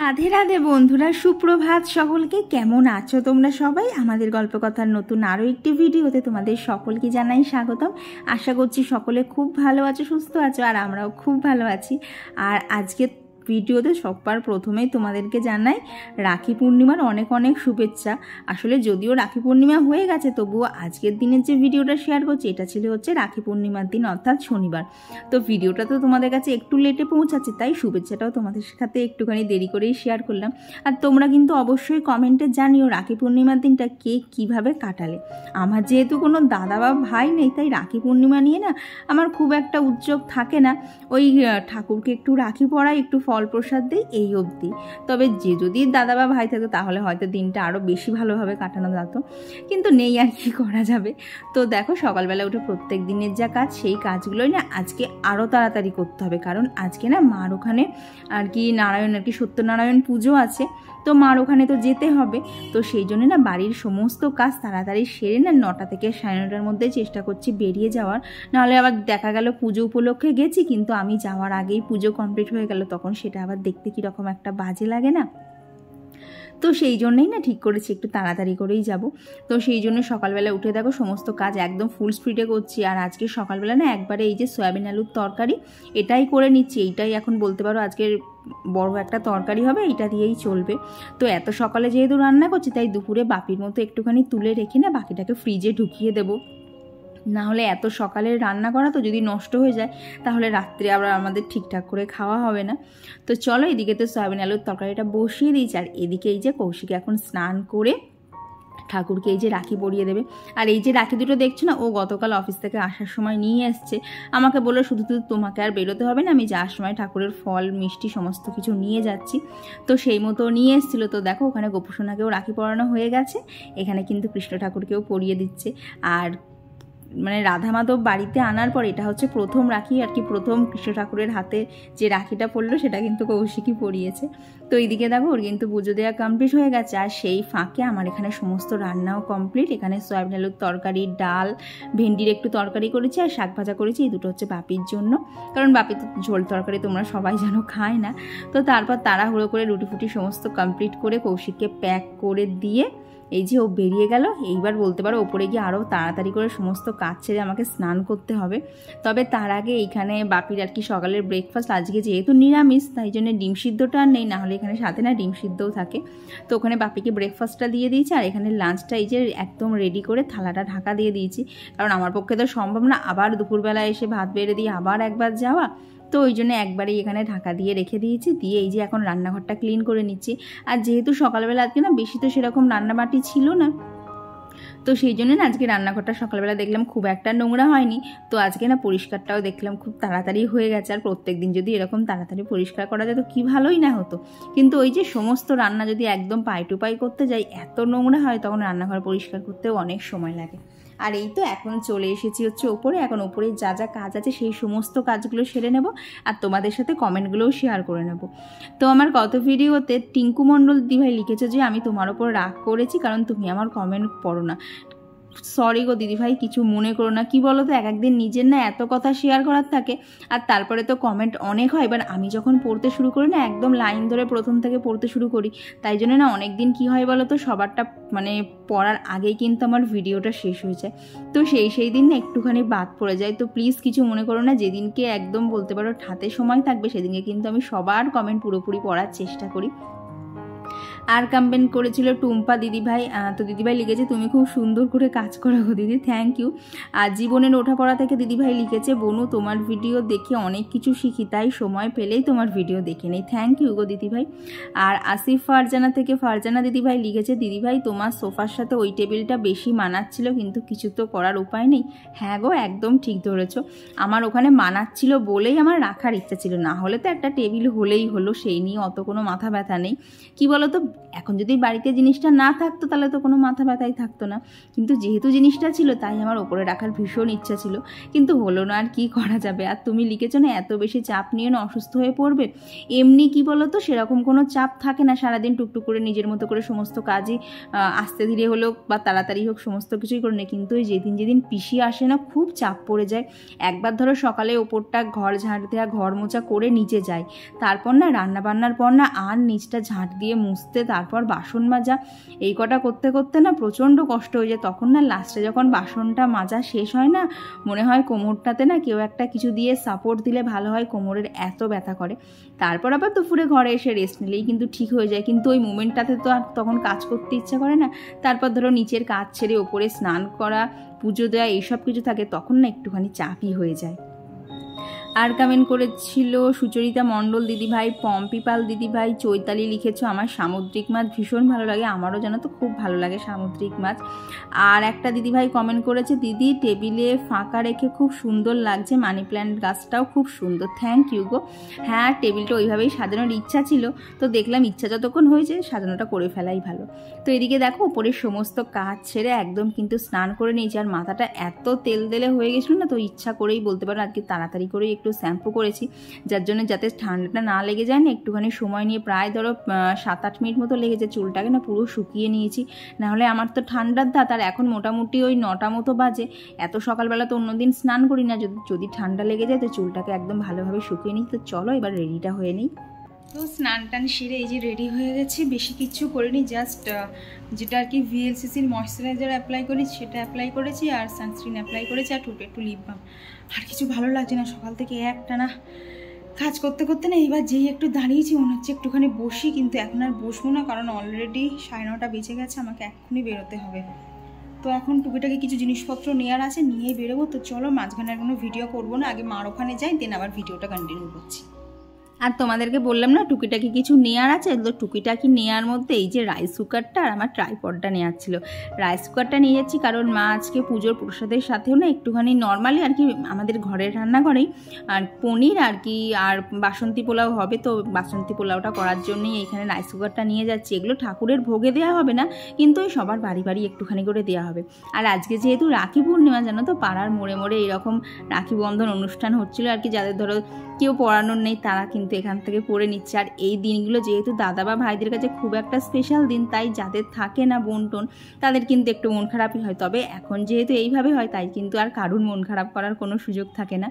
রাধে রাধে বন্ধুরা, সুপ্রভাত সকলকে। কেমন আছো তোমরা সবাই? আমাদের গল্পকথার নতুন আরও একটি ভিডিওতে তোমাদের সকলকে জানাই স্বাগতম। আশা করছি সকলে খুব ভালো আছো, সুস্থ আছো, আর আমরাও খুব ভালো আছি। আর আজকে ভিডিওতে সবার প্রথমেই তোমাদেরকে জানাই রাখি পূর্ণিমার অনেক অনেক শুভেচ্ছা। আসলে যদিও রাখি পূর্ণিমা হয়ে গেছে, তবুও আজকের দিনের যে ভিডিওটা শেয়ার করছি এটা ছিল হচ্ছে রাখি পূর্ণিমার দিন, অর্থাৎ শনিবার। তো ভিডিওটা তো তোমাদের কাছে একটু লেটে পৌঁছাচ্ছে, তাই শুভেচ্ছাটাও তোমাদের সাথে একটুখানি দেরি করেই শেয়ার করলাম। আর তোমরা কিন্তু অবশ্যই কমেন্টে জানিও রাখি পূর্ণিমার দিনটা কে কীভাবে কাটালে। আমার যেহেতু কোনো দাদা বা ভাই নেই, তাই রাখি পূর্ণিমা নিয়ে না আমার খুব একটা উদ্যোগ থাকে না। ওই ঠাকুরকে একটু রাখি পরাই, একটু ফল প্রসাদ দিই, এই অবধি। তবে যদি দাদা বা ভাই থাকতো তাহলে হয়তো দিনটা আরও বেশি ভালোভাবে কাটানো যেত, কিন্তু নেই, আর কি করা যাবে। তো দেখো, সকালবেলা উঠে প্রত্যেক দিনের যা কাজ, সেই কাজগুলোই না আজকে আরও তাড়াতাড়ি করতে হবে, কারণ আজকে না মার ওখানে সত্যনারায়ণ পুজো আছে। তো মার ওখানে তো যেতে হবে। তো সেই জন্য না বাড়ির সমস্ত কাজ তাড়াতাড়ি সেরে না 9টা থেকে 9:30টার মধ্যে চেষ্টা করছি বেরিয়ে যাওয়ার। নাহলে আবার দেখা গেল পুজো উপলক্ষে গেছি, কিন্তু আমি যাওয়ার আগেই পুজো কমপ্লিট হয়ে গেল, তখন সেটা আবার দেখতে কীরকম একটা বাজে লাগে না। তো সেই জন্যই না ঠিক করেছি একটু তাড়াতাড়ি করেই যাব। তো সেই জন্য সকালবেলা উঠে দেখো সমস্ত কাজ একদম ফুল স্পিডে করছি। আর আজকে সকালবেলা না একবারে এই যে সয়াবিন আলুর তরকারি এটাই করে নিচ্ছি। এইটাই এখন বলতে পারো আজকের বড় একটা তরকারি হবে, এইটা দিয়েই চলবে। তো এত সকালে যেহেতু রান্না করছি, তাই দুপুরে বাপির মতো একটুখানি তুলে রেখে না বাকিটাকে ফ্রিজে ঢুকিয়ে দেবো। না হলে এত সকালে রান্না করা তো যদি নষ্ট হয়ে যায় তাহলে রাত্রে আবার আমাদের ঠিকঠাক করে খাওয়া হবে না। তো চলো, এদিকে তো সয়াবিন আলুর তরকারিটা বসিয়ে দিয়েছি, আর এদিকে এই যে কৌশিক এখন স্নান করে ঠাকুরকে এই যে রাখি পরিয়ে দেবে। আর এই যে রাখি দুটো দেখছো না, ও গতকাল অফিস থেকে আসার সময় নিয়ে এসছে। আমাকে বললো শুধু তোমাকে আর বেরোতে হবে না, আমি যাওয়ার সময় ঠাকুরের ফল মিষ্টি সমস্ত কিছু নিয়ে যাচ্ছি। তো সেই মতো নিয়ে এসেছিলো। তো দেখো, ওখানে গোপুসোনাকেও রাখি পরানো হয়ে গেছে, এখানে কিন্তু কৃষ্ণ ঠাকুরকেও পরিয়ে দিচ্ছে। আর মানে রাধা মাধব বাড়িতে আনার পর এটা হচ্ছে প্রথম রাখি আর কি, প্রথম কৃষ্ণ ঠাকুরের হাতে যে রাখিটা পড়লো সেটা কিন্তু কৌশিকই পরিয়েছে। তো এইদিকে দেখো ওর কিন্তু পুজো দেওয়া কমপ্লিট হয়ে গেছে, আর সেই ফাঁকে আমার এখানে সমস্ত রান্নাও কমপ্লিট। এখানে সয়াবিন আলুর তরকারি, ডাল, ভেন্ডির একটু তরকারি করেছি, আর শাক ভাজা করেছি। এই দুটো হচ্ছে বাপির জন্য, কারণ বাপি তো ঝোল তরকারি তোমরা সবাই জানো খায় না। তো তারপর তাড়াহুড়ো করে রুটি ফুটি সমস্ত কমপ্লিট করে কৌশিককে প্যাক করে দিয়ে এই যে ও বেরিয়ে গেল। এইবার বলতে পারো ওপরে গিয়ে আরও তাড়াতাড়ি করে সমস্ত কাজ ছেড়ে আমাকে স্নান করতে হবে। তবে তার আগে এইখানে বাপির আর কি সকালের ব্রেকফাস্ট আজকে যেহেতু নিরামিষ, তাই জন্য ডিম সিদ্ধটা আর নেই, নাহলে এখানে সাথে না ডিম সিদ্ধও থাকে। তো ওখানে বাপিকে ব্রেকফাস্টটা দিয়ে দিয়েছি, আর এখানে লাঞ্চটা এই যে একদম রেডি করে থালাটা ঢাকা দিয়ে দিয়েছি, কারণ আমার পক্ষে তো সম্ভব না আবার দুপুরবেলা এসে ভাত বেড়ে দিয়ে আবার একবার যাওয়া। তো ওই জন্য একবারেই এখানে ঢাকা দিয়ে রেখে দিয়েছি। দিয়ে এই যে এখন রান্নাঘরটা ক্লিন করে নিচ্ছি। আর যেহেতু সকালবেলা আজকে না বেশি তো সেরকম রান্নাবাটি ছিল না, তো সেই জন্য না আজকে রান্নাঘরটা সকালবেলা দেখলাম খুব একটা নোংরা হয়নি। তো আজকে না পরিষ্কারটাও দেখলাম খুব তাড়াতাড়ি হয়ে গেছে। আর প্রত্যেক দিন যদি এরকম তাড়াতাড়ি পরিষ্কার করা যেত কি ভালোই না হতো, কিন্তু ওই যে সমস্ত রান্না যদি একদম পাই টু পাই করতে যাই এত নোংরা হয়, তখন রান্নাঘর পরিষ্কার করতেও অনেক সময় লাগে। আর এই তো এখন চলে এসেছি হচ্ছে ওপরে। এখন ওপরে যা যা কাজ আছে সেই সমস্ত কাজগুলো সেরে নেব, আর তোমাদের সাথে কমেন্টগুলোও শেয়ার করে নেব। তো আমার গত ভিডিওতে টিঙ্কু মণ্ডল দিদিভাই লিখেছে যে আমি তোমার ওপর রাগ করেছি কারণ তুমি আমার কমেন্ট পড়ো না। সরি গো দিদিভাই, কিছু মনে করো না। কি বলো তো, একদিন নিজের না এত কথা শেয়ার করার থাকে, আর তারপরে তো কমেন্ট অনেক হয়। এবার আমি যখন পড়তে শুরু করি না একদম লাইন ধরে প্রথম থেকে পড়তে শুরু করি, তাই জন্য না অনেক দিন কী হয় বলো তো, সবারটা মানে পড়ার আগেই কিন্তু আমার ভিডিওটা শেষ হয়ে যায়। তো সেই দিন না একটুখানি বাদ পড়ে যায়। তো প্লিজ কিছু মনে করো না। যেদিনকে একদম বলতে পারো হাতে সময় থাকবে সেদিনকে কিন্তু আমি সবার কমেন্ট পুরোপুরি পড়ার চেষ্টা করি। আর কমেন্ট করেছিল টুম্পা দিদিভাই। তো দিদিভাই লিখেছে তুমি খুব সুন্দর করে কাজ করো গো দিদি, থ্যাংক ইউ। আর জীবনের ওঠাপড়া থেকে দিদিভাই লিখেছে বনু তোমার ভিডিও দেখে অনেক কিছু শিখি, তাই সময় পেলেই তোমার ভিডিও দেখে নেই, থ্যাংক ইউ গো দিদিভাই। আর আসিফ ফারজানা থেকে ফারজানা দিদিভাই লিখেছে দিদিভাই তোমার সোফার সাথে ওই টেবিলটা বেশি মানাচ্ছিল, কিন্তু কিছু তো করার উপায় নেই। হ্যাঁ গো, একদম ঠিক ধরেছো। আমার ওখানে মানাচ্ছিল বলেই আমার রাখার ইচ্ছা ছিল, না হলে তো একটা টেবিল হলেই হলো, সেই নিয়ে অত কোনো মাথা ব্যথা নেই। কি বলো তো, এখন যদি বাড়িতে জিনিসটা না থাকতো তাহলে তো কোনো মাথা ব্যথাই থাকতো না, কিন্তু যেহেতু জিনিসটা ছিল তাই আমার ওপরে রাখার ভীষণ ইচ্ছা ছিল, কিন্তু হলো না, আর কি করা যাবে। আর তুমি লিখেছো না এত বেশি চাপ নিয়ে না অসুস্থ হয়ে পড়বে, এমনি কি বলো তো সেরকম কোনো চাপ থাকে না, সারাদিন টুকটুক করে নিজের মতো করে সমস্ত কাজই আস্তে ধীরে হলেও বা তাড়াতাড়ি হোক সমস্ত কিছুই করে নেয়, কিন্তু ওই যেদিন পিসি আসে না খুব চাপ পড়ে যায়। একবার ধরো সকালে ওপরটা ঘর ঝাঁট দেওয়া ঘর মোছা করে নিচে যায়, তারপর না রান্না বান্নার পর না আর নিচটা ঝাঁট দিয়ে মুছতে, তারপর বাসন মাজা, এই কটা করতে করতে না প্রচণ্ড কষ্ট হয়ে যায়। তখন না লাস্টে যখন বাসনটা মাজা শেষ হয় না মনে হয় কোমরটাতে না কেউ একটা কিছু দিয়ে সাপোর্ট দিলে ভালো হয়, কোমরের এত ব্যথা করে। তারপর আবার দুপুরে ঘরে এসে রেস্ট নিলেই কিন্তু ঠিক হয়ে যায়, কিন্তু ওই মোমেন্টটাতে তো আর তখন কাজ করতে ইচ্ছা করে না। তারপর ধরো নিচের কাজ ছেড়ে ওপরে স্নান করা, পুজো দেওয়া, এইসব কিছু থাকে, তখন না একটুখানি চাপই হয়ে যায়। আর কমেন্ট করেছিল সুচরিতা মণ্ডল দিদিভাই, পম্পি পাল দিদিভাই, চৈতালি লিখেছো আমার সামুদ্রিক মাছ ভীষণ ভালো লাগে, আমারও জানো তো খুব ভালো লাগে সামুদ্রিক মাছ। আর একটা দিদিভাই কমেন্ট করেছে দিদি টেবিলে ফাঁকা রেখে খুব সুন্দর লাগছে, মানি প্ল্যান্ট গাছটাও খুব সুন্দর, থ্যাংক ইউ গো। হ্যাঁ টেবিলটা ওইভাবেই সাজানোর ইচ্ছা ছিল, তো দেখলাম ইচ্ছা যতক্ষণ হয়েছে সাজানোটা করে ফেলাই ভালো। তো এদিকে দেখো ওপরের সমস্ত কাজ ছেড়ে একদম কিন্তু স্নান করে নিয়েছি, আর মাথাটা এত তেল তেলে হয়ে গেছিলো না, তো ইচ্ছা করেই বলতে পারো আজকে তাড়াতাড়ি করেই একটু শ্যাম্পু করেছি, যার জন্য যাতে ঠান্ডাটা না লেগে যায় না, একটুখানি সময় নিয়ে প্রায় ধরো 7-8 মিনিট মতো লেগেছে, চুলটাকে না পুরো শুকিয়ে নিয়েছি। নাহলে আমার তো ঠান্ডার দাঁত, আর এখন মোটামুটি ওই 9টা মতো বাজে, এত সকালবেলা তো অন্যদিন স্নান করি না, যদি ঠান্ডা লেগে যায় তো চুলটাকে একদম ভালোভাবে শুকিয়ে নিই। তো চলো এবার রেডিটা হয়ে নিই। তো স্নান টান সেরে এই যে রেডি হয়ে গেছে, বেশি কিচ্ছু করিনি, জাস্ট যেটা আর কি ভিএলসিসির ময়শ্চারাইজার অ্যাপ্লাই করি সেটা অ্যাপ্লাই করেছি, আর সানস্ক্রিন অ্যাপ্লাই করেছি, আর ঠোঁটে একটু লিপ বাম। আর কিছু ভালো লাগছে না, সকাল থেকে একটানা কাজ করতে করতে না এবার যেই একটু দাঁড়িয়েছি মনে হচ্ছে একটুখানি বসি, কিন্তু এখন আর বসবো না, কারণ অলরেডি 9:30 বেজে গেছে, আমাকে এক্ষুনি বেরোতে হবে। তো এখন টুকিটাকি কিছু জিনিসপত্র নেওয়ার আছে, নিয়েই বেরোবো। তো চলো মাঝখানে আর কোনো ভিডিও করবো না, আগে মার ওখানে যাই, দেন আবার ভিডিওটা কন্টিনিউ করছি। আর তোমাদেরকে বললাম না টুকিটাকি কিছু নেওয়ার আছে, তো টুকিটাকি নেওয়ার মধ্যে এই যে রাইস কুকারটা আর আমার ট্রাইপডটা নেওয়ার ছিল। রাইস কুকারটা নিয়ে যাচ্ছি কারণ মা আজকে পুজোর প্রসাদের সাথেও না একটুখানি নর্মালি আর কি আমাদের ঘরের রান্নাঘরেই আর পনির আর কি আর বাসন্তী পোলাও হবে, তো বাসন্তী পোলাওটা করার জন্যই এইখানে রাইস কুকারটা নিয়ে যাচ্ছি। এগুলো ঠাকুরের ভোগে দেওয়া হবে না, কিন্তু ওই সবার বাড়ি বাড়ি একটুখানি করে দেওয়া হবে। আর আজকে যেহেতু রাখি পূর্ণিমা জানো তো, পাড়ার মোড়ে মোড়ে এরকম রাখি বন্ধন অনুষ্ঠান হচ্ছিলো আর কি, যাদের ধরো কেউ পড়ানোর নেই তারা কিন্তু এখান থেকে পড়ে নিচ্ছে। আর এই দিনগুলো যেহেতু দাদা বা ভাইদের কাছে খুব একটা স্পেশাল দিন, তাই যাদের থাকে না বোন টোন তাদের কিন্তু একটু মন খারাপই হয়। তবে এখন যেহেতু এইভাবে হয় তাই কিন্তু আর কারুর মন খারাপ করার কোনো সুযোগ থাকে না।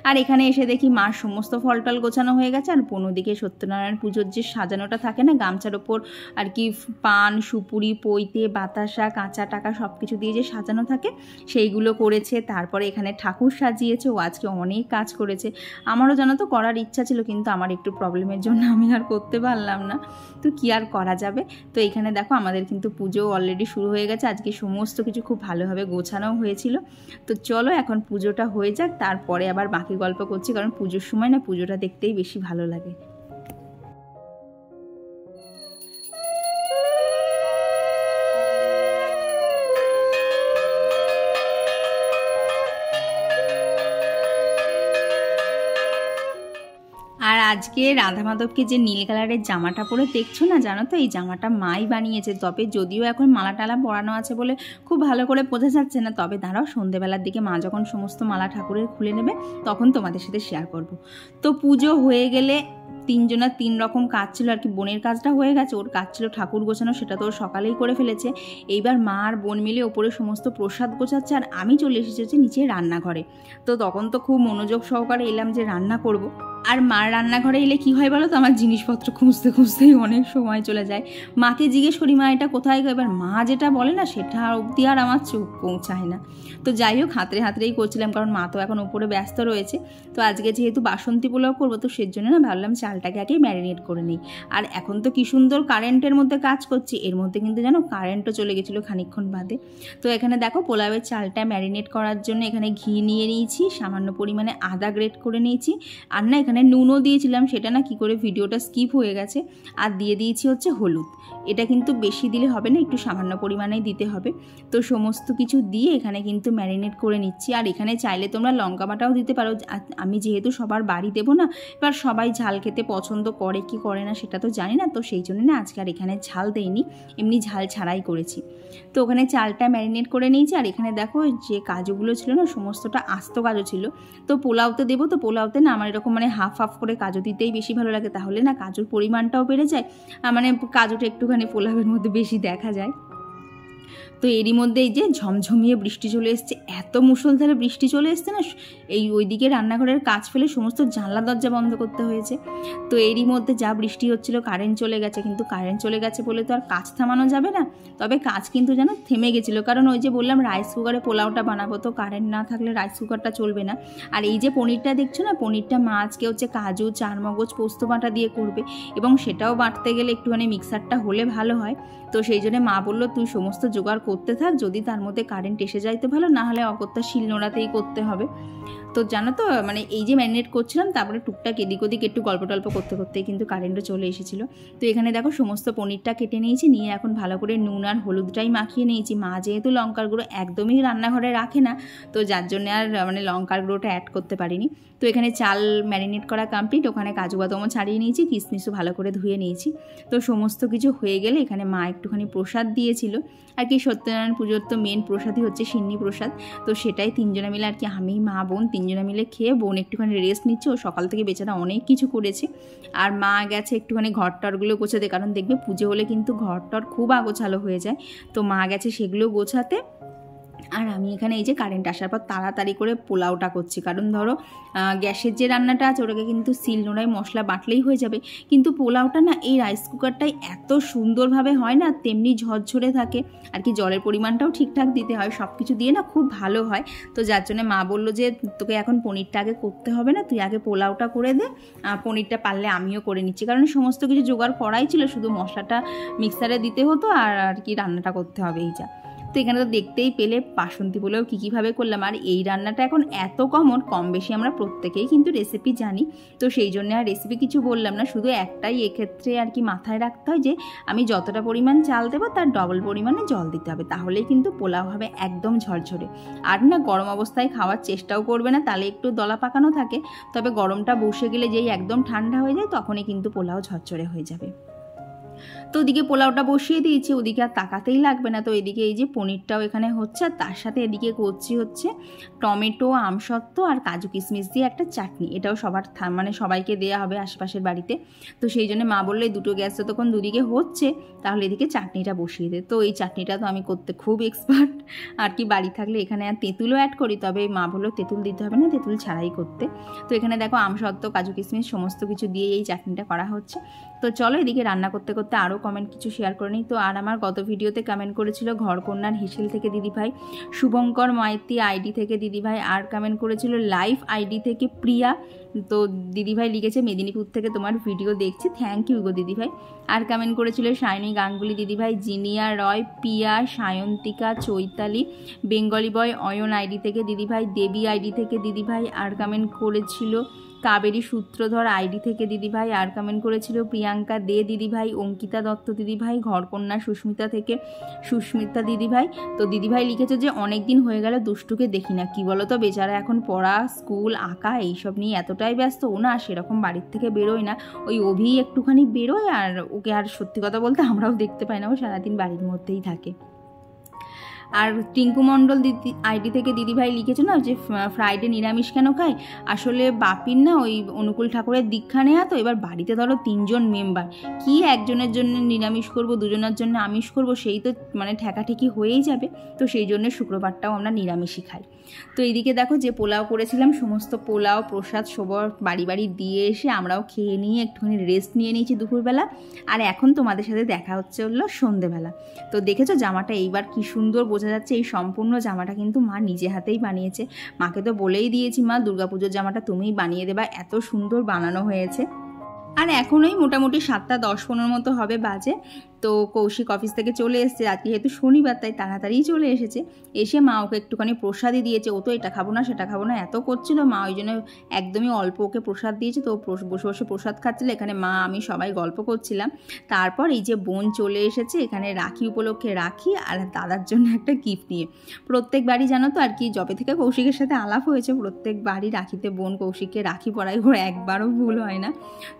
আর এখানে এসে দেখি মার সমস্ত ফল টল গোছানো হয়ে গেছে, আর দিকে সত্যনারায়ণ পুজোর যে সাজানোটা থাকে না গামছার ওপর আর কি পান সুপুরি পৈতে বাতাসা কাঁচা টাকা সব কিছু দিয়ে যে সাজানো থাকে সেইগুলো করেছে। তারপরে এখানে ঠাকুর সাজিয়েছে, ও আজকে অনেক কাজ করেছে। আমারও জানো তো করার ইচ্ছা ছিল, কিন্তু আমার একটু প্রবলেমের জন্য আমি আর করতে পারলাম না, তো কি আর করা যাবে। তো এখানে দেখো আমাদের কিন্তু পুজো অলরেডি শুরু হয়ে গেছে, আজকে সমস্ত কিছু খুব ভালোভাবে গোছানোও হয়েছিল। তো চলো এখন পুজোটা হয়ে যাক, তারপরে আবার বাকি গল্প করছি, কারণ পুজোর সময় না পুজোটা দেখতেই বেশি ভালো লাগে। আর আজকে রাধা মাধবকে যে নীল কালারের জামাটা পরে দেখছো না, জানো তো এই জামাটা মাই বানিয়েছে। তবে যদিও এখন মালা টালা পরানো আছে বলে খুব ভালো করে বোঝা যাচ্ছে না, তবে দাঁড়াও সন্ধেবেলার দিকে মা যখন সমস্ত মালা ঠাকুরের খুলে নেবে তখন তোমাদের সাথে শেয়ার করব। তো পুজো হয়ে গেলে তিনজনের 3 রকম কাজ ছিল আর কি। বোনের কাজটা হয়ে গেছে, ওর কাজ ছিল ঠাকুর গোছানো, সেটা তো ওর সকালেই করে ফেলেছে। এইবার মা আর বোন মিলে ওপরে সমস্ত প্রসাদ গোছাচ্ছে, আর আমি চলে এসেছি নিচে রান্নাঘরে। তো তখন তো খুব মনোযোগ সহকারে এলাম যে রান্না করব। আর মার রান্নাঘরে এলে কি হয় বলো তো, আমার জিনিসপত্র খুঁজতে খুঁজতেই অনেক সময় চলে যায়। মাকে জিজ্ঞেস করি মা এটা কোথায় গো, এবার মা যেটা বলে না সেটা অবধি আর আমার চোখ পৌঁছায় না। তো যাই হোক হাতড়েই করছিলাম, কারণ মা তো এখন উপরে ব্যস্ত রয়েছে। তো আজকে যেহেতু বাসন্তী পোলাও করবো, তো সেজন্য না ভাবলাম চালটাকে আগেই ম্যারিনেট করে নিই। আর এখন তো কি সুন্দর কারেন্টের মধ্যে কাজ করছি, এর মধ্যে কিন্তু জানো কারেন্টও চলে গেছিলো খানিকক্ষণ বাদে। তো এখানে দেখো পোলাওয়ের চালটা ম্যারিনেট করার জন্য এখানে ঘি নিয়ে নিয়েছি, সামান্য পরিমাণে আদা গ্রেট করে নিয়েছি, আর না এখানে এখানে নুনও দিয়েছিলাম, সেটা না কি করে ভিডিওটা স্কিপ হয়ে গেছে। আর দিয়ে দিয়েছি হচ্ছে হলুদ, এটা কিন্তু বেশি দিলে হবে না, একটু সামান্য পরিমাণেই দিতে হবে। তো সমস্ত কিছু দিয়ে এখানে কিন্তু ম্যারিনেট করে নিচ্ছি। আর এখানে চাইলে তোমরা লঙ্কা বাটাও দিতে পারো, আমি যেহেতু সবার বাড়ি দেবো না, এবার সবাই ঝাল খেতে পছন্দ করে কি করে না সেটা তো জানি না, তো সেই জন্য না আজকে আর এখানে ঝাল দেইনি, এমনি ঝাল ছাড়াই করেছি। তো ওখানে চালটা ম্যারিনেট করে নিয়েছি। আর এখানে দেখো যে কাজুগুলো ছিল না সমস্তটা আস্ত কাজু ছিল। তো পোলাওতে দেবো, তো পোলাওতে না আমার এরকম মানে হাফ হাফ করে কাজু দিতেই বেশি ভালো লাগে, তাহলে না কাজুর পরিমাণটাও বেড়ে যায়, মানে কাজুটা একটুখানি পোলাওয়ের মধ্যে বেশি দেখা যায়। তো এরই মধ্যে এই যে ঝমঝমিয়ে বৃষ্টি চলে এসছে, এত মুষলধারে বৃষ্টি চলে এসছে না, এই ওইদিকে রান্নাঘরের কাজ ফেলে সমস্ত জানলা দরজা বন্ধ করতে হয়েছে। তো এরই মধ্যে যা বৃষ্টি হচ্ছিল কারেন্ট চলে গেছে, কিন্তু কারেন্ট চলে গেছে বলে তো আর কাজ থামানো যাবে না, তবে কাজ কিন্তু যেন থেমে গেছিলো, কারণ ওই যে বললাম রাইস কুকারে পোলাওটা বানাবো, তো কারেন্ট না থাকলে রাইস কুকারটা চলবে না। আর এই যে পনিরটা দেখছো না, পনিরটা মা আজকে হচ্ছে কাজু, চারমগজ, পোস্ত বাটা দিয়ে করবে, এবং সেটাও বাটতে গেলে একটুখানি মিক্সারটা হলে ভালো হয়। তো সেই জন্য মা বললো তুই সমস্ত জোগাড় করতে থাক, যদি তার মধ্যে কারেন্ট এসে যাইতে ভালো, না হলে অগত্যা শিলনোড়াতেই করতে হবে। তো জানো তো মানে এই যে ম্যারিনেট করছিলাম, তারপরে টুকটাক এদিক ওদিক একটু গল্প টল্প করতে করতেই কিন্তু কারেন্টও চলে এসেছিলো। তো এখানে দেখো সমস্ত পনিরটা কেটে নিয়েছি, নিয়ে এখন ভালো করে নুন আর হলুদটাই মাখিয়ে নিয়েছি। মা যেহেতু লঙ্কার গুঁড়ো একদমই রান্নাঘরে রাখে না, তো যার জন্য আর মানে লঙ্কার গুঁড়োটা অ্যাড করতে পারিনি। তো এখানে চাল ম্যারিনেট করা কমপ্লিট, ওখানে কাজু বাদামও ছাড়িয়ে নিয়েছি, কিশমিশও ভালো করে ধুয়ে নিয়েছি। তো সমস্ত কিছু হয়ে গেলে এখানে মা একটুখানি প্রসাদ দিয়েছিল, আর কি সত্যনারায়ণ পুজোর তো মেন প্রসাদই হচ্ছে সিন্নি প্রসাদ। তো সেটাই তিনজনে মিলে আর কি, আমি মা বোন তিনজনে মিলে খেয়ে, বোন একটুখানি রেস্ট নিচ্ছে, ও সকাল থেকে বেচারা অনেক কিছু করেছে। আর মা গেছে একটুখানি ঘর টরগুলো গোছাতে, কারণ দেখবে পুজো হলে কিন্তু ঘর টর খুব আগোছালো হয়ে যায়, তো মা গেছে সেগুলো গোছাতে। আর আমি এখানে এই যে কারেন্ট আসার পর তাড়াতাড়ি করে পোলাওটা করছি, কারণ ধরো গ্যাসের যে রান্নাটা আছে ওটাকে কিন্তু শিলনোড়ায় মশলা বাটলেই হয়ে যাবে, কিন্তু পোলাওটা না এই রাইস কুকারটাই এত সুন্দরভাবে হয় না, তেমনি ঝরঝরে থাকে, আর কি জলের পরিমাণটাও ঠিকঠাক দিতে হয়, সব কিছু দিয়ে না খুব ভালো হয়। তো যার জন্য মা বললো যে তোকে এখন পনিরটা আগে করতে হবে না, তুই আগে পোলাওটা করে দে, পনিরটা পারলে আমিও করে নিচ্ছি, কারণ সমস্ত কিছু জোগাড় করাই ছিল, শুধু মশলাটা মিক্সারে দিতে হতো আর কি রান্নাটা করতে হবে এই যা। তো এখানে তো দেখতেই পেলে বাসন্তী পোলাও কীভাবে করলাম। আর এই রান্নাটা এখন এত কম বেশি আমরা প্রত্যেকেই কিন্তু রেসিপি জানি, তো সেই জন্য আর রেসিপি কিছু বললাম না, শুধু একটাই এক্ষেত্রে আর কি মাথায় রাখতে হয় যে আমি যতটা পরিমাণ চাল দেবো তার ডবল পরিমাণে জল দিতে হবে, তাহলেই কিন্তু পোলাও হবে একদম ঝরঝরে। আর না গরম অবস্থায় খাওয়ার চেষ্টাও করবে না, তাহলে একটু দলা পাকানো থাকে, তবে গরমটা বসে গেলে যেই একদম ঠান্ডা হয়ে যায় তখনই কিন্তু পোলাও ঝরঝরে হয়ে যাবে। তো ওদিকে পোলাওটা বসিয়ে দিয়েছি, ওদিকে আর তাকাতেই লাগবে না। তো এদিকে এই যে পনিরটাও এখানে হচ্ছে, আর তার সাথে এদিকে করছি হচ্ছে টমেটো, আমসত্ত্ব আর কাজু কিশমিশ দিয়ে একটা চাটনি, এটাও সবার মানে সবাইকে দেওয়া হবে আশেপাশের বাড়িতে। তো সেই জন্য মা বললো এই দুটো গ্যাস যতক্ষণ দুদিকে হচ্ছে তাহলে এদিকে চাটনিটা বসিয়ে দে। তো এই চাটনিটা তো আমি করতে খুব এক্সপার্ট, আর কি বাড়ি থাকলে এখানে আর তেঁতুলও অ্যাড করি, তবে মা বললো তেঁতুল দিতে হবে না, তেঁতুল ছাড়াই করতে। তো এখানে দেখো আমসত্ত্ব, কাজু কিশমিশ সমস্ত কিছু দিয়ে এই চাটনিটা করা হচ্ছে। তো চলো এদিকে রান্না করতে করতে আরও কমেন্ট কিছু শেয়ার করে নিই। তো আর আমার গত ভিডিওতে কমেন্ট করেছিল ঘরকন্যার হিসেল থেকে দিদিভাই, শুভঙ্কর মাইতি আইডি থেকে দিদিভাই, আর কমেন্ট করেছিল লাইফ আইডি থেকে প্রিয়া। তো দিদিভাই লিখেছে মেদিনীপুর থেকে তোমার ভিডিও দেখছি, থ্যাংক ইউ গো দিদিভাই। আর কমেন্ট করেছিল সায়নী গাঙ্গুলি দিদিভাই, জিনিয়া রয়, পিয়া, সায়ন্তিকা, চৈতালি, বেঙ্গলি বয় অয়ন আইডি থেকে দিদিভাই, দেবী আইডি থেকে দিদিভাই। আর কমেন্ট করেছিল কাবেরী সূত্রধর আইডি থেকে দিদিভাই। আর কমেন্ট করেছিল প্রিয়াঙ্কা দে দিদিভাই, অঙ্কিতা দত্ত দিদিভাই, ঘরকন্যা সুস্মিতা থেকে সুস্মিতা দিদিভাই। তো দিদিভাই লিখেছে যে অনেক দিন হয়ে গেল দুষ্টুকে দেখি না, কি বলো তো বেচারা এখন পড়া, স্কুল, আঁকা এইসব নিয়ে এতটাই ব্যস্ত, ও না সেরকম বাড়ির থেকে বেরোয় না, ওই অভি একটুখানি বেরোয়, আর ওকে আর সত্যি কথা বলতে আমরাও দেখতে পাই না, ও সারাদিন বাড়ির মধ্যেই থাকে। আর টিঙ্কু মণ্ডল দিদি আইডি থেকে দিদিভাই লিখেছে না যে ফ্রাইডে নিরামিষ কেন খায়, আসলে বাপির না ওই অনুকূল ঠাকুরের দীক্ষা নেওয়া, তো এবার বাড়িতে ধরো 3 জন মেম্বার, কি একজনের জন্য নিরামিষ করব, দুজনের জন্য আমিষ করব, সেই তো মানে ঠেকাঠেকি হয়েই যাবে। তো সেই জন্য শুক্রবারটাও আমরা নিরামিষই খাই। তো এইদিকে দেখো যে পোলাও করেছিলাম, সমস্ত পোলাও প্রসাদ সবার বাড়ি বাড়ি দিয়ে এসে আমরাও খেয়ে নিয়ে একটুখানি রেস্ট নিয়ে নিয়েছি দুপুরবেলা। আর এখন তোমাদের সাথে দেখা হচ্ছে হলো সন্ধেবেলা। তো দেখেছো জামাটা এইবার কি সুন্দর বোঝা যাচ্ছে, এই সম্পূর্ণ জামাটা কিন্তু মা নিজে হাতেই বানিয়েছে। মাকে তো বলেই দিয়েছি মা দুর্গাপুজোর জামাটা তুমিই বানিয়ে দেবা, এত সুন্দর বানানো হয়েছে। আর এখন ওই মোটামুটি 7টা 10-15 মতো হবে বাজে। তো কৌশিক অফিস থেকে চলে এসেছে, আজকে যেহেতু শনিবার তাই তাড়াতাড়ি চলে এসেছে। এসে মা ওকে একটুখানি প্রসাদই দিয়েছে, ও তো এটা খাবো না সেটা খাবো না এত করছিল, মা ওই জন্য একদমই অল্প ওকে প্রসাদ দিয়েছে। তো বসে বসে প্রসাদ খাচ্ছিল, এখানে মা আমি সবাই গল্প করছিলাম। তারপর এই যে বোন চলে এসেছে এখানে রাখি উপলক্ষে, রাখি আর দাদার জন্য একটা গিফট নিয়ে। প্রত্যেকবারই জানো তো আর কি, যবে থেকে কৌশিকের সাথে আলাপ হয়েছে প্রত্যেকবারই রাখিতে বোন কৌশিককে রাখি পরায়, ওর একবারও ভুল হয় না।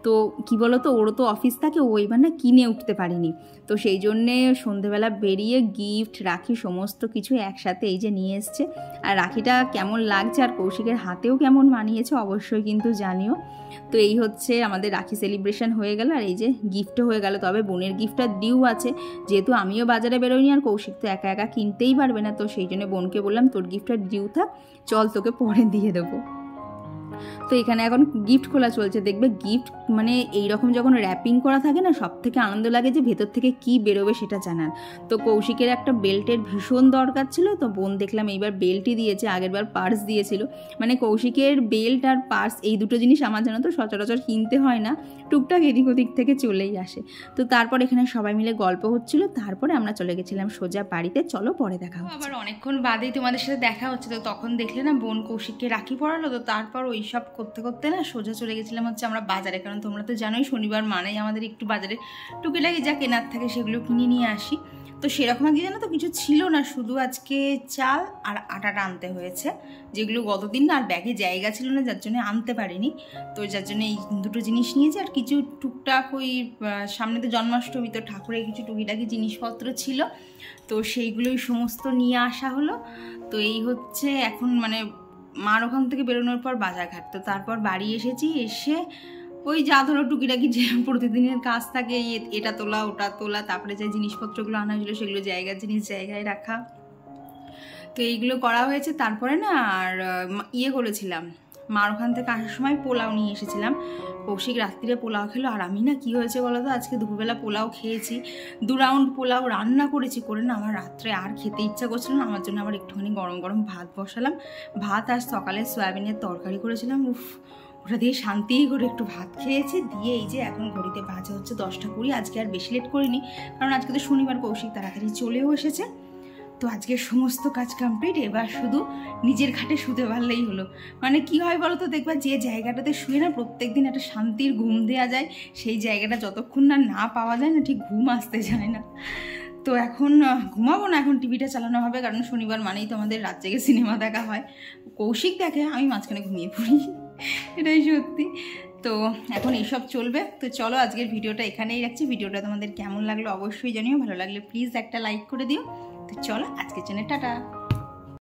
তো কি বলো তো, ওরও তো অফিস থাকে, ও এবার না কিনে উঠতে পারিনি, তো সেই জন্যে সন্ধেবেলা বেরিয়ে গিফট রাখি সমস্ত কিছু একসাথে এই যে নিয়ে এসছে। আর রাখিটা কেমন লাগছে আর কৌশিকের হাতেও কেমন মানিয়েছে অবশ্যই কিন্তু জানিও। তো এই হচ্ছে আমাদের রাখি সেলিব্রেশন হয়ে গেল, আর এই যে গিফটও হয়ে গেল। তবে বোনের গিফটটা ডিউ আছে, যেহেতু আমিও বাজারে বেরোইনি আর কৌশিক তো একা একা কিনতেই পারবে না, তো সেই জন্য বোনকে বললাম তোর গিফটটা ডিউ থাক, চল তোকে পরে দিয়ে দেবো। তো এখানে এখন গিফট খোলা চলছে। দেখবে গিফট মানে এইরকম যখন র্যাপিং করা থাকে না, সব থেকে আনন্দ লাগে যে ভেতর থেকে কি বেরোবে সেটা জানার। তো কৌশিকের একটা বেল্টের ভীষণ দরকার ছিল, তো বোন দেখলাম এইবার বেল্টই দিয়েছে, আগেরবার পার্স দিয়েছিল। মানে কৌশিকের বেল্ট আর পার্স এই দুটো জিনিস আমার জানো তো সচরাচর কিনতে হয় না, টুকটাক এদিক ওদিক থেকে চলেই আসে। তো তারপর এখানে সবাই মিলে গল্প হচ্ছিল, তারপরে আমরা চলে গেছিলাম সোজা বাড়িতে। চলো পরে দেখা হবে। আবার অনেকক্ষণ বাদেই তোমাদের সাথে দেখা হচ্ছে। তো তখন দেখলে না বোন কৌশিককে রাখি পরালো, তো তারপর ওই সব করতে করতে না সোজা চলে গেছিলাম হচ্ছে আমরা বাজারে, কারণ তোমরা তো জানোই শনিবার মানেই আমাদের একটু বাজারে টুকিটাকি যা কেনার থাকে সেগুলো কিনে নিয়ে আসি। তো সেরকম আগে জানো তো কিছু ছিল না, শুধু আজকে চাল আর আটাটা আনতে হয়েছে, যেগুলো গতদিন না আর ব্যাগে জায়গা ছিল না যার জন্য আনতে পারিনি। তো যার জন্য এই দুটো জিনিস নিয়েছি, আর কিছু টুকটাক ওই সামনে তো জন্মাষ্টমী, তো ঠাকুরের কিছু টুকিটাকি জিনিসপত্র ছিল, তো সেইগুলোই সমস্ত নিয়ে আসা হলো। তো এই হচ্ছে এখন মানে মার ওখান থেকে বেরোনোর পর বাজারঘাট, তো তারপর বাড়ি এসেছি, এসে ওই যা ধরো টুকিটাকি যে প্রতিদিনের কাজ থাকে, এটা তোলা ওটা তোলা, তারপরে যে জিনিসপত্রগুলো আনা হয়েছিল সেগুলো জায়গার জিনিস জায়গায় রাখা, তো এইগুলো করা হয়েছে। তারপরে না আর করেছিলাম, মার ওখান থেকে আসার সময় পোলাও নিয়ে এসেছিলাম। কৌশিক রাত্রিরে পোলাও খেলো, আর আমি না কি হয়েছে বলো তো, আজকে দুপুরবেলা পোলাও খেয়েছি, 2 রাউন্ড পোলাও রান্না করেছি, করে না আমার রাত্রে আর খেতে ইচ্ছা করছিল না, আমার জন্য আবার একটুখানি গরম গরম ভাত বসালাম। ভাত আর সকালে সয়াবিনের তরকারি করেছিলাম, উফ ওটা দিয়ে শান্তি করে একটু ভাত খেয়েছি। দিয়ে এই যে এখন ঘড়িতে বাজে হচ্ছে 10টা 20। আজকে আর বেশি লেট করিনি, কারণ আজকে তো শনিবার, কৌশিক তাড়াতাড়ি চলেও এসেছে। তো আজকে সমস্ত কাজ কমপ্লিট, এবার শুধু নিজের খাটে শুতে পারলেই হলো। মানে কি হয় বলো তো, দেখবা যে জায়গাটাতে শুয়ে না প্রত্যেক দিন একটা শান্তির ঘুম দেওয়া যায়, সেই জায়গাটা যতক্ষণ না পাওয়া যায় না ঠিক ঘুম আসতে যায় না। তো এখন ঘুমাবো না, এখন টিভিটা চালানো হবে, কারণ শনিবার মানেই তো আমাদের রাত জেগে সিনেমা দেখা হয়। কৌশিক দেখে, আমি মাঝখানে ঘুমিয়ে পড়ি, এটাই সত্যি। তো এখন এইসব চলবে। তো চলো আজকের ভিডিওটা এখানেই রাখছি। ভিডিওটা তোমাদের কেমন লাগলো অবশ্যই জানিও, ভালো লাগলে প্লিজ একটা লাইক করে দিও। তো চলো আজকের জন্য টাটা।